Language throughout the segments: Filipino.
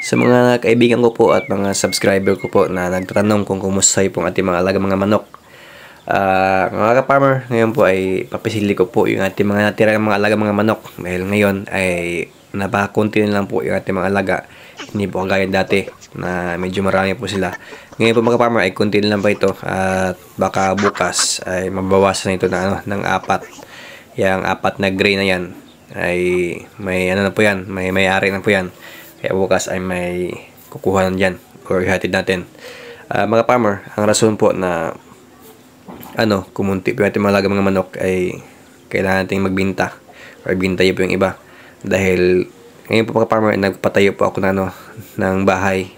Sa mga kaibigan ko po at mga subscriber ko po na nagtatanong kung kumusta po ang ating mga alaga mga manok. Mga ka-farmer, ngayon po ay papisili ko po yung ating mga natirang mga alaga mga manok. Dahil ngayon ay napakunti na lang po yung ating mga alaga. Hindi po kagaya dati na medyo marami po sila. Ngayon po mga ka-farmer ay kunti na lang pa ito at baka bukas ay mabawasan ito na, ng 4. Yung 4 na gray na yan ay may ano na po yan, may may-ari na po yan. Kaya bukas ay may kukuha na dyan or ihatid natin. Mga farmer, ang rason po na kumunti po natin mga mga manok ay kailangan natin magbinta or bintayo po yung iba. Dahil ngayon po mga farmer, nagpatayo po ako ng bahay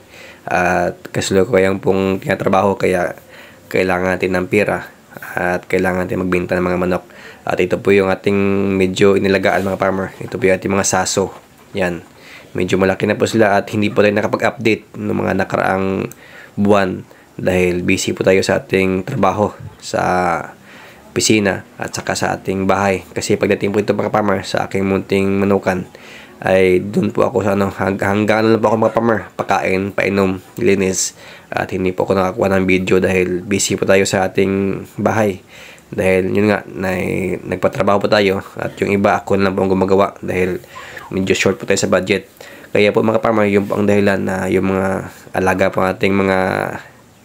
at kasalukuyan pong tinatrabaho, kaya kailangan natin ng pera at kailangan natin magbenta ng mga manok. At ito po yung ating medyo inilagaan mga farmer. Ito po yung ating mga saso. Yan. Medyo malaki na po sila at hindi po tayo nakapag-update ng mga nakaraang buwan dahil busy po tayo sa ating trabaho sa opisina at saka sa ating bahay. Kasi pagdating po ito mga farmer sa aking munting manukan ay doon po ako sa hanggang lang po ako mga farmer, pakain, painom, linis, at hindi po ako nakakuha ng video dahil busy po tayo sa ating bahay. Dahil yun nga, nagpatrabaho po tayo at yung iba ako lang po ang gumagawa dahil medyo short po tayo sa budget. Kaya po mga farmer, yung po ang dahilan na yung mga alaga po ating mga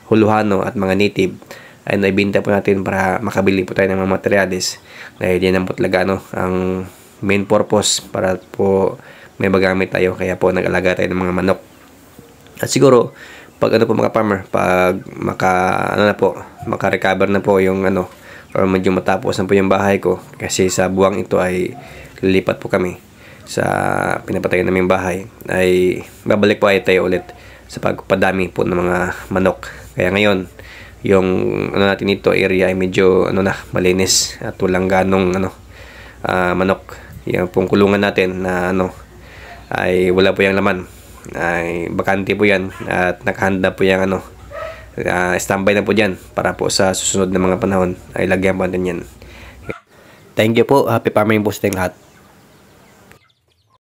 huluhano at mga native ay naibinta po natin para makabili po tayo ng mga materialis. Dahil yan ang po talaga ang main purpose para po may magamit tayo. Kaya po nag-alaga tayo ng mga manok. At siguro pag po mga farmer, pag maka-recover na po yung or medyo matapos na po yung bahay ko, kasi sa buwang ito ay lilipat po kami sa pinapatayan naming bahay, ay babalik po ay tayo ulit sa pagpadami po ng mga manok. Kaya ngayon yung natin ito area ay medyo malinis at walang ganong manok. Yung pong kulungan natin na ay wala po yung laman, ay bakante po yan at nakahanda po yung standby na po dyan para po sa susunod na mga panahon ay lagyan po natin yan. Thank you po. Happy farming po sa lahat.